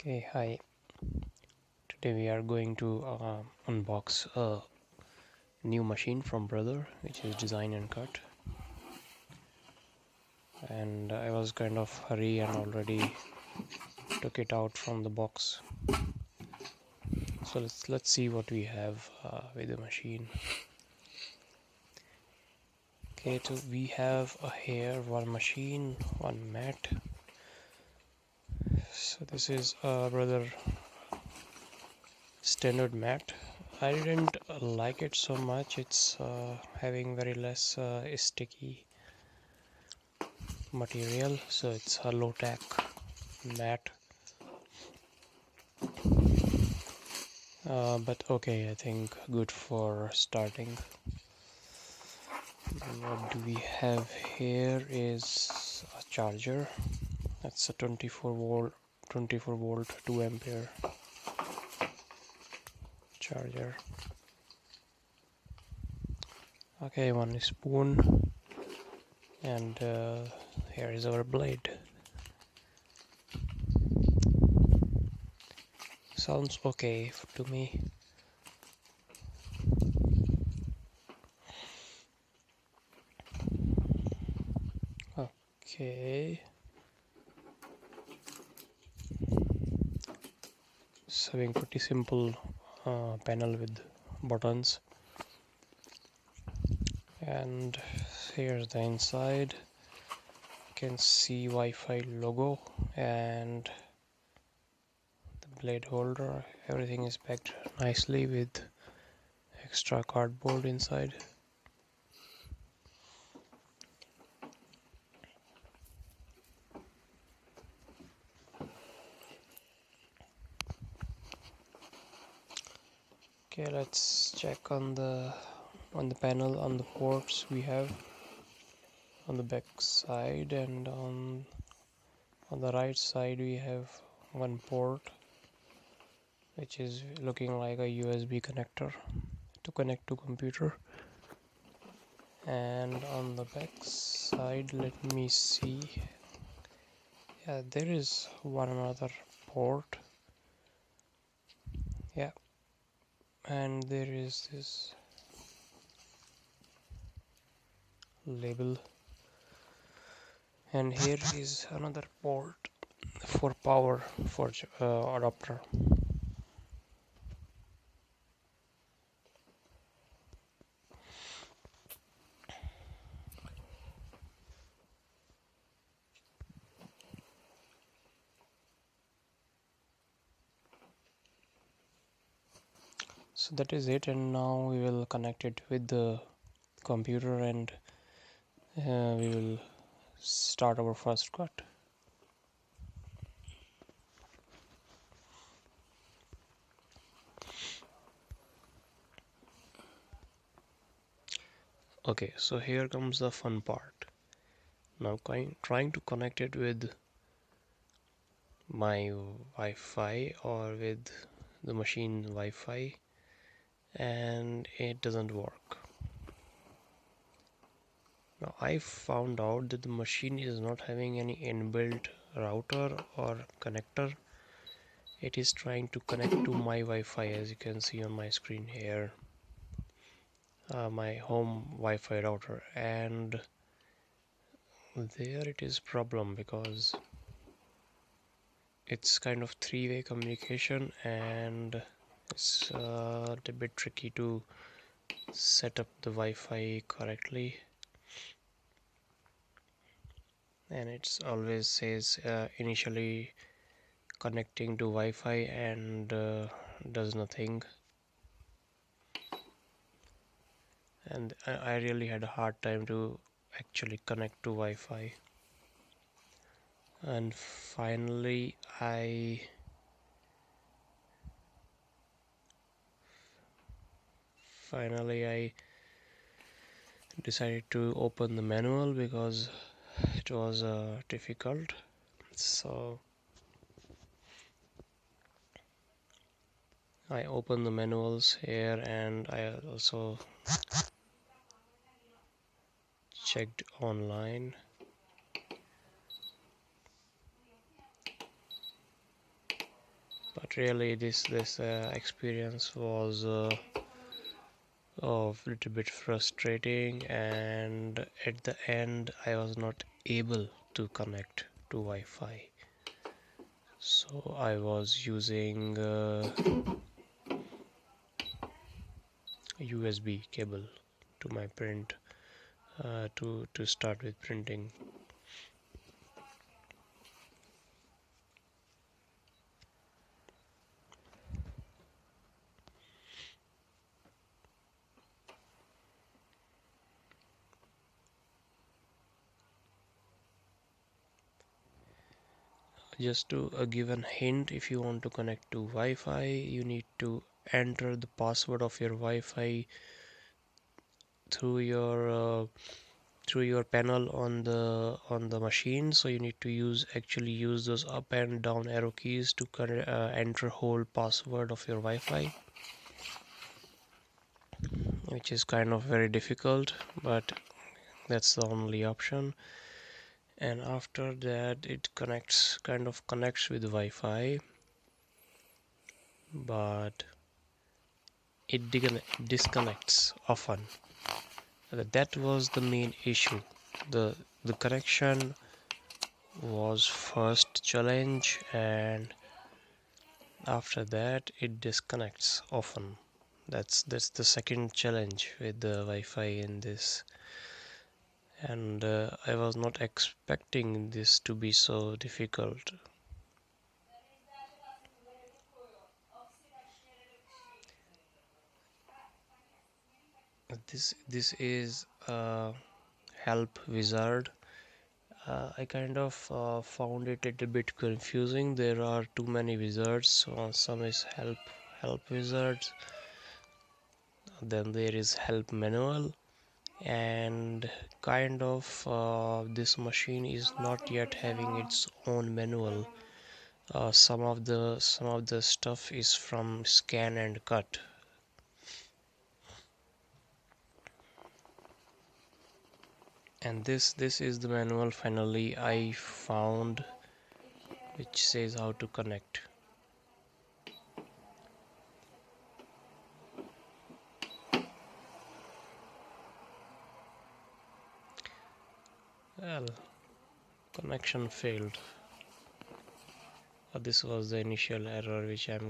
Okay, hi. Today we are going to unbox a new machine from brother, which is Design and Cut. And I was kind of hurry and already took it out from the box. So let's see what we have with the machine. Okay, so we have here one machine, one mat. So this is a brother standard mat. I didn't like it so much. It's having very less sticky material, so it's a low tech mat, but okay, I think good for starting. What do we have here is a charger. That's a 24 volt 2 ampere charger. Okay, one spoon, and here is our blade. Sounds okay to me. Okay, it's having pretty simple panel with buttons, and here's the inside. You can see Wi-Fi logo and the blade holder. Everything is packed nicely with extra cardboard inside. Okay, let's check on the panel, on the ports we have on the back side, and on the right side we have one port which is looking like a USB connector to connect to computer. And on the back side, let me see, yeah, there is one another port, yeah, and there is this label, and here is another port for power for adapter. So that is it, and now we will connect it with the computer, and we will start our first cut. Okay, so here comes the fun part. Now trying to connect it with my Wi-Fi or with the machine Wi-Fi, and it doesn't work. Now I found out that the machine is not having any inbuilt router or connector. It is trying to connect to my Wi-Fi, as you can see on my screen here, my home Wi-Fi router, and there it is problem because it's kind of three-way communication, and it's a bit tricky to set up the Wi-Fi correctly, and it's always says initially connecting to Wi-Fi and does nothing, and I really had a hard time to actually connect to Wi-Fi, and finally I decided to open the manual because it was difficult. So I opened the manuals here, and I also checked online. But really this experience was a little bit frustrating, and at the end I was not able to connect to Wi-Fi, so I was using USB cable to my print to start with printing. Just to give a hint, if you want to connect to Wi-Fi, you need to enter the password of your Wi-Fi through your panel on the machine. So you need to use those up and down arrow keys to enter whole password of your Wi-Fi, which is kind of very difficult, but that's the only option. And after that it connects with Wi-Fi, but it disconnects often. That was the main issue. The connection was first challenge, and after that it disconnects often. That's the second challenge with the Wi-Fi in this, and I was not expecting this to be so difficult. This is a help wizard. I kind of found it a little bit confusing. There are too many wizards. Some is help wizards, then there is help manual, and kind of this machine is not yet having its own manual. Some of the stuff is from scan and cut, and this is the manual finally I found, which says how to connect. Well, connection failed. This was the initial error which I'm